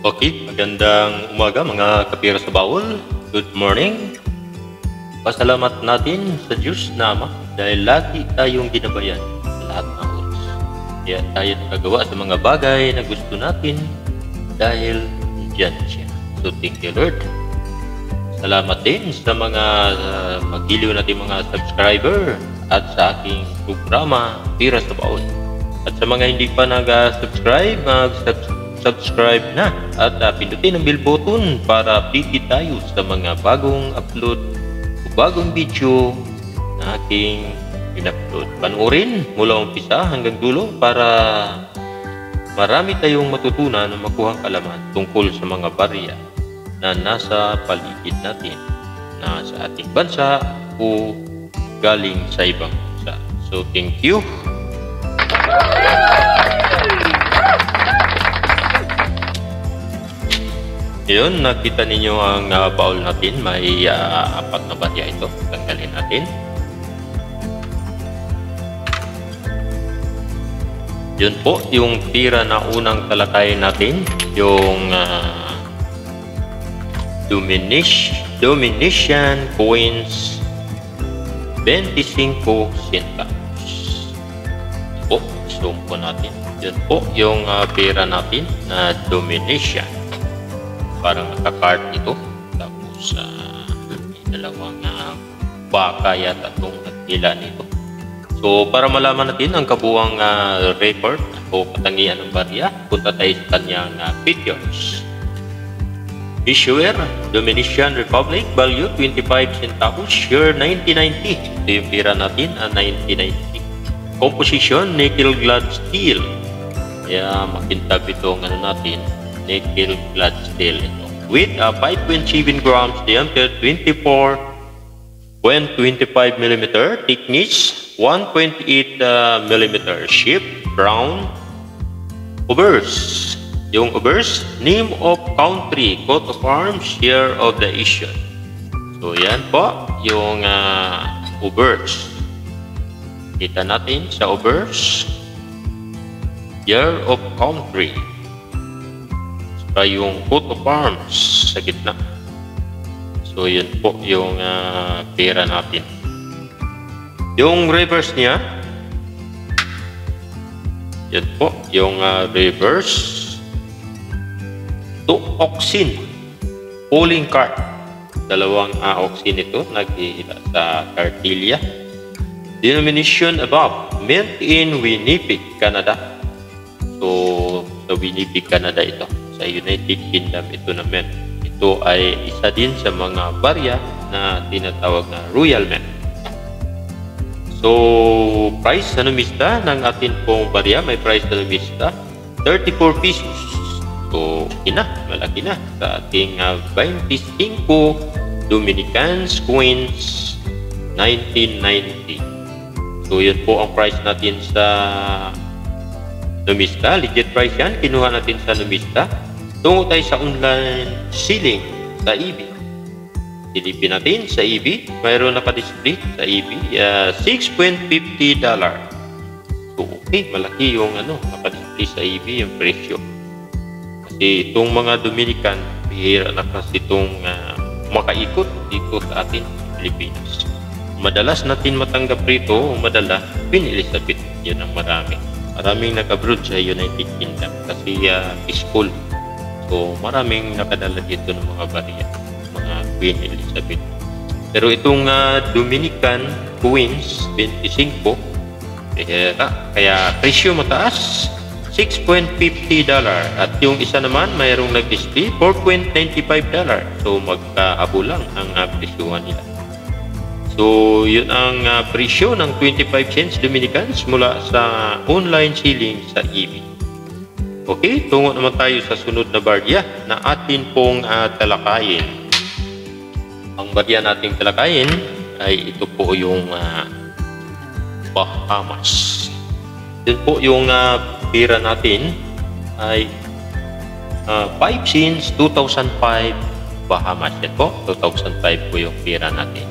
Okay, magandang umaga mga kapira sa bawol. Good morning. Pasalamat natin sa Diyos na Ama dahil lagi tayong ginabayan sa lahat ng oras. Kaya tayo nakagawa sa mga bagay na gusto natin dahil diyan siya. So thank you Lord. Salamat din sa mga magiliw natin mga subscriber at sa aking programa Pira sa Bawol. At sa mga hindi pa nag-subscribe, subscribe na at pindutin ang bell button para update tayo sa mga bagong upload o bagong video na aking in-upload. Panoorin mula umpisa hanggang dulo para marami tayong matutunan na makuhang kalaman tungkol sa mga barya na nasa paligid natin na sa ating bansa o galing sa ibang bansa. So thank you. Yun, nakita ninyo ang bowl natin. May 4 na barya ito. Tanggalin natin. Yun po, yung tira na unang talakayin natin. Yung Dominican coins 25 centavos. Po, zoom po natin. Yun po, yung pera natin na Dominican. Parang nakakart ito. Tapos may dalawang baka yata itong nagtila nito. So para malaman natin ang kabuang record o katangian ng barya, punta tayo sa kanyang pictures. Issuer, Dominican Republic, value 25 centavos, year 1990. Ito yung pira natin, 1990. Composition, nickel clad steel. Kaya makintab ito ang natin. Nickel clad steel ito. With 5.7 grams diameter, 24.25 mm, thickness 1.8 mm, shape brown. Obverse. Yung obverse, name of country, coat of arms, year of the issue. So yan po yung obverse. Kita natin sa obverse, year of country. Yung coat of arms sa gitna. So yun po yung pera natin. Yung reverse niya, yan po yung reverse to oxen polling cart. Dalawang oxen ito naghihila sa cartilla. Denomination above, mint in Winnipeg, Canada. So sa Winnipeg, Canada ito. Sa United Kingdom ito naman. Ito ay isa din sa mga barya na tinatawag na Royal Mint. So price na numista ng atin pong barya, may price na numista 34 pesos. So malaki na sa ating 25 Dominican coins 1990. So yun po ang price natin sa numista, legit price yan. Kinuha natin sa numista. Tungo tayo sa online selling sa eBay. Silipin natin sa eBay. Mayroon naka-display sa eBay. $6.50. So okay, malaki yung naka-display sa eBay yung presyo. Kasi itong mga Dominican, bihira na kasi itong makaikot dito sa atin sa Pilipinas. Madalas natin matanggap rito, madala, Queen Elizabeth. Yun ang marami. Maraming nag-abroad sa United Kingdom kasi peaceful. So maraming nakadala dito ng mga barya, mga Queen Elizabeth. Pero itong Dominican coins 25, kaya presyo mataas, $6.50. At yung isa naman mayroong nag-display $4.95. So magkahabo lang ang presyuhan nila. So yun ang presyo ng 25 cents Dominicans mula sa online selling sa eBay. Okay, tungo naman tayo sa sunod na barya na atin pong talakayin. Ang barya nating talakayin ay ito po yung Bahamas. Yun po yung pera natin ay 5 cents 2005 Bahamas. Yan po, 2005 po yung pera natin.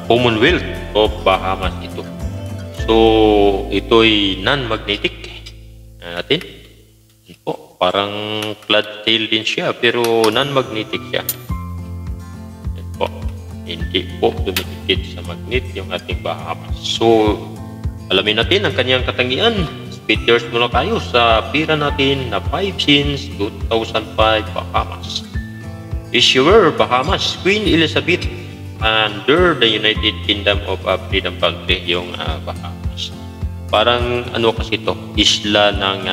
Commonwealth of Bahamas ito. So, ito'y non-magnetic natin. Yan po, parang flat tail din siya, pero non-magnetic siya. Yan po, hindi po dumidikit sa magnet yung ating Bahamas. So, alamin natin ang kanyang katangian. Speed years muna tayo sa pira natin na 5 since 2005 Bahamas. Issuer Bahamas, Queen Elizabeth, under the United Kingdom of Freedom Country, yung Bahamas. Parang ano kasi ito, isla ng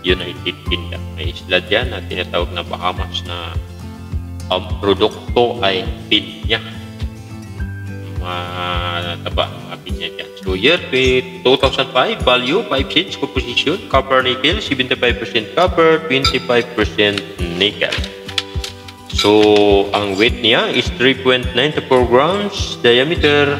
United Kingdom. May isla dyan na tinatawag na Bahamas na ang produkto ay pinya. Taba mga pinya dyan. So year 2005, value 5 cents, composition, copper nickel, 75% copper, 25% nickel. So ang weight niya is 3.94 grams, diameter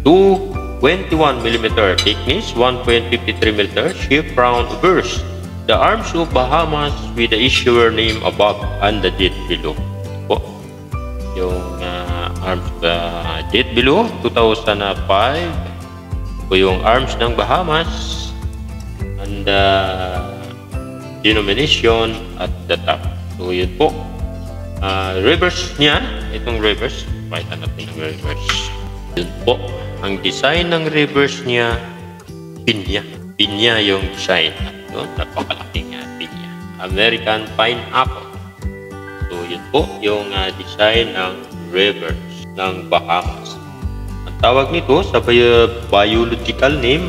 221 mm, thickness 1.53 mm, shape round obverse. The arms of Bahamas with the issuer name above and the date below. Po, yung arms date below 2005 po yung arms ng Bahamas, and denomination at the top. So yun po. Reverse niya, itong reverse, pakita natin yung reverse. Yun po, ang design ng reverse niya, pinya. Pinya yung design. Yun, napakalaking pinya. American pineapple. So yun po, yung design ng reverse ng Bahamas. Ang tawag nito sa biological name,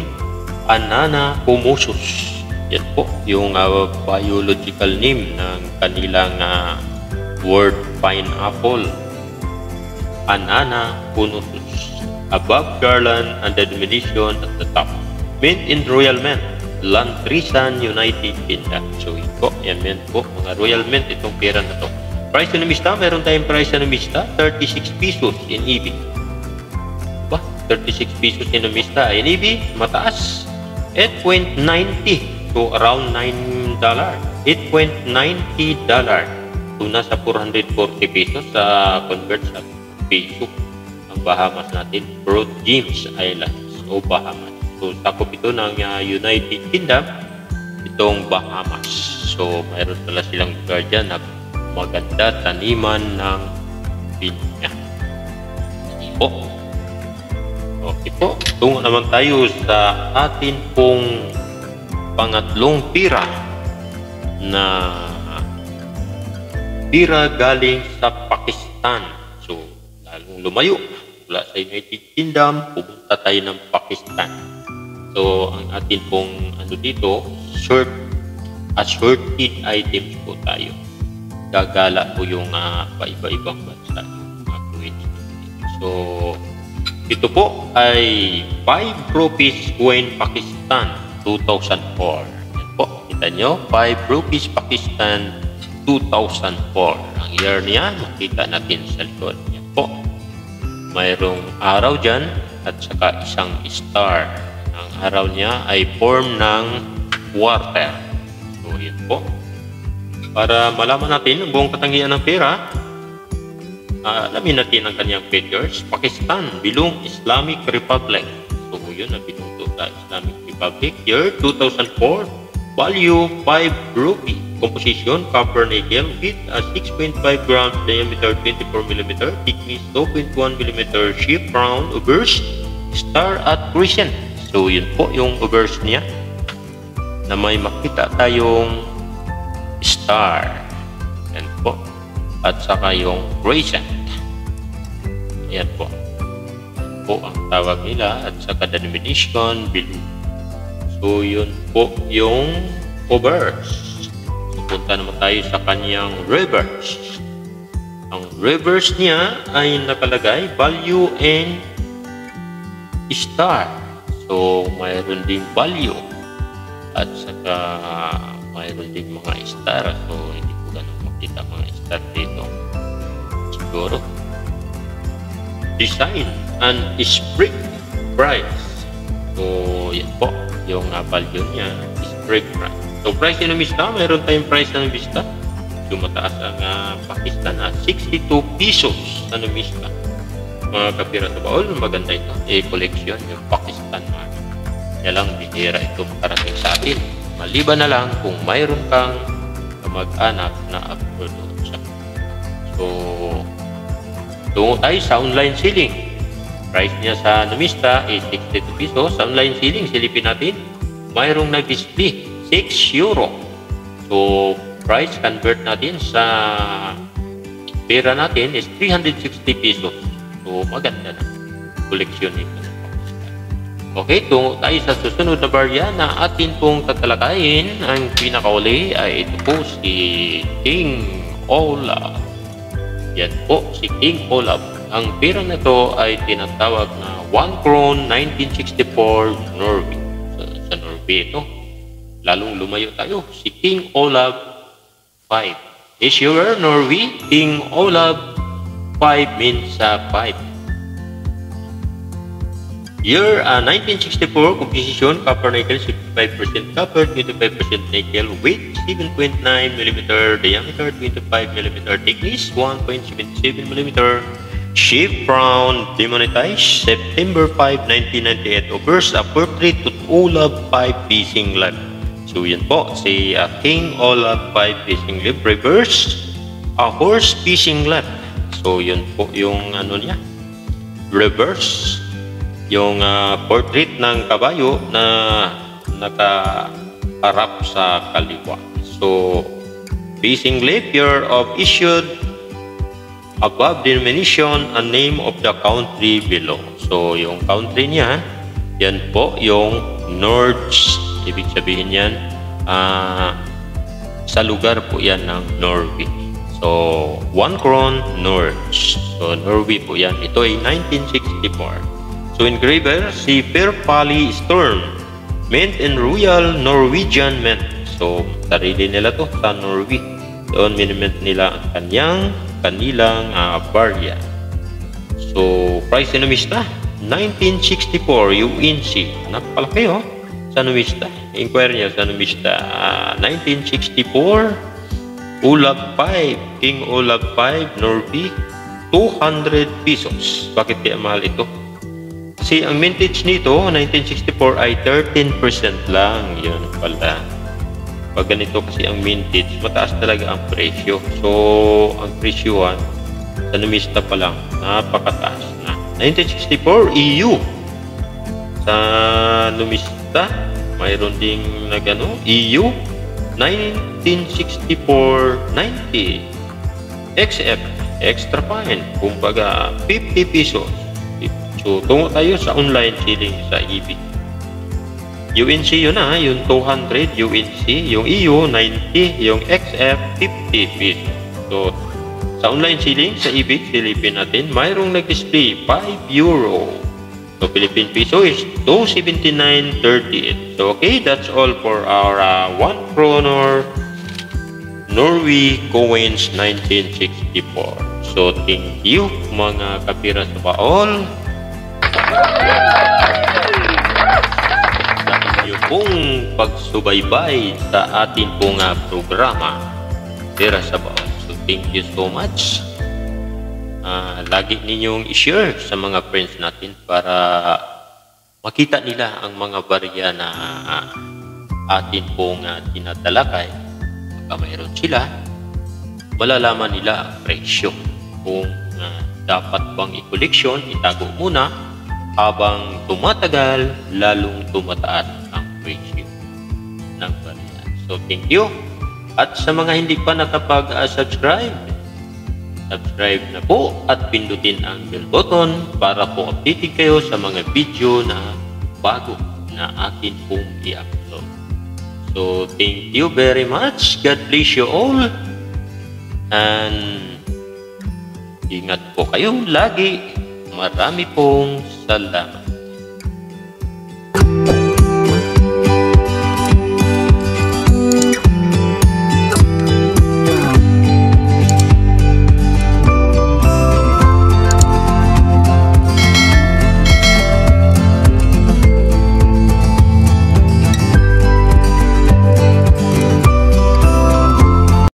Anana Comosus. Yan po, yung biological name ng kanilang word pineapple, Anana Comosus. Above garland and the denomination at the top. Mint in Royal Mint, Lantrisan, United Kingdom. So yun po, yan mint po, mga Royal Mint itong pera na to. Price na mista, meron tayong price na mista, 36 pesos in EB. Ba, 36 pesos in mista in EB, mataas. 8.90, so around $9. $8.90. So nasa 440 pesos sa convert sa peso. Ang Bahamas natin, Broad James Islands o Bahamas. So sakop ito ng United Kingdom, itong Bahamas. So mayroon pala silang lugar dyan na maganda taniman ng pinya. Po. Okay po. Tungo naman tayo sa atin pong pangatlong pira na pira galing sa Pakistan. So, lalong lumayo mula sa United Kingdom, pupunta tayo ng Pakistan. So, ang atin pong ano dito, assorted items po tayo. Gagala po yung paiba-ibang bansa. So, ito po ay 5 rupees coin Pakistan 2004. Yan po, kita nyo, 5 rupees Pakistan 2004. Ang year niya, makita natin sa likod. Yan po, mayroong araw dyan at saka isang star. Ang araw niya ay form ng water. So, yan po. Para malaman natin ang buong katangian ng pera, alamin natin ang kanyang figures. Pakistan, Bilong Islamic Republic. So, yun na binuto sa Islamic Republic. Year 2004, value 5 rupee. Composition, copper nickel, weight 6.5 grams, diameter 24 mm, thickness 2.1 mm, shape round, obverse, star at crescent. So, yun po yung obverse niya na may makita tayong star. Yan po. At saka yung crescent. Yan po. Yan po ang tawag nila. At saka denomination below. So, yun po yung obverse. So, punta naman tayo sa kanyang reverse. Ang reverse niya ay nakalagay value and star. So, mayroon ding value. At saka mayroon ding mga star. So, hindi ko ganun makita mga star dito. Siguro. Design and sprig price. So, yan po. Yung value niya, sprig price. So price ng Vista, mayroon tayong price ng Vista. So mataas ang Pakistan, 62 pesos ang Vista. Mga kapira sa baol, maganda ito. Collection yung Pakistan market. Kaya lang, bihira ito makarating sa atin. Maliban na lang kung mayroon kang kamag-anak na abroad. So, tungo tayo sa online selling. Price niya sa Numista is 62 pesos. Sa online selling, silipin natin, mayroong nag-display 6 euro. So, price convert natin sa pera natin is 360 pesos. So, maganda na. Koleksyon nito. Okay, tungo tayo sa susunod na barya na atin pong tatalakayin. Ang pinakauli ay ito po si King Olaf. Yan po, si King Olaf. Ang pera na ito ay tinatawag na 1 kron 1964 Norway. Sa Norway ito, lalong lumayo tayo. Si King Olaf 5. Is your Norway? King Olaf 5 means 5. Year 1964, composition, copper nickel, 65% copper, 25% nickel, weight 7.9 mm, diameter 25 mm, thickness 1.77 mm, shape round, demonetized September 5, 1998, offers a portrait to Olaf 5 Fishing Life. So yan po, si King Olaf 5 Fishing Life, reverse, a horse fishing life. So yun po yung ano niya, reverse. Yung portrait ng kabayo na nakaharap sa kaliwa. So, facing left, year of issued above denomination and name of the country below. So, yung country niya, yan po yung Nords. Ibig sabihin yan, sa lugar po yan ng Norway. So, 1 kron Nords. So, Norway po yan. Ito ay 1964. So, engraver, si Fairfally Storm, mint in Royal Norwegian Mint. So, sarili nila to sa Norway. Doon minimint nila ang kanilang barya. So, price ng Numista, 1964 UNC. Anak pala kayo sa Numista. Inquire niya sa Numista, 1964 Olaf 5, King Olaf 5, Norway, 200 pesos. Bakit kaya mahal ito? Kasi ang mintage nito, 1964 ay 13% lang. Yun pala. Pag ganito kasi ang mintage, mataas talaga ang presyo. So, ang presyuhan sa Numista pa lang, napakataas na. 1964 EU. Sa Numista, mayroon ding nagano EU 1964 90 XF extra fine. Kumbaga 50 pesos. So, tungo tayo sa online selling sa EB. UNC yun yung 200 UNC, yung EU 90, yung XF 50 pesos. So, sa online selling sa EB, silipin natin, mayroong nag-display 5 euro. So, Philippine peso is 279.38. So, okay, that's all for our 1 kroner Norway coins 1964. So, thank you mga kapira sa baol. Sa inyo pong pagsubaybay sa ating pong programa Pera sa Baon. So thank you so much. Lagi ninyong i-share sa mga friends natin para makita nila ang mga barya na atin pong tinatalakay. Baka mayroon sila, malalaman nila ang presyo. Kung dapat bang i-collection, itago muna. Habang tumatagal, lalong tumataas ang presyo ng barya. So, thank you. At sa mga hindi pa nakapag-subscribe, subscribe na po at pindutin ang bell button para po updated kayo sa mga video na bago na akin pong i-upload. So, thank you very much. God bless you all. And ingat po kayo lagi. Marami pong salamat.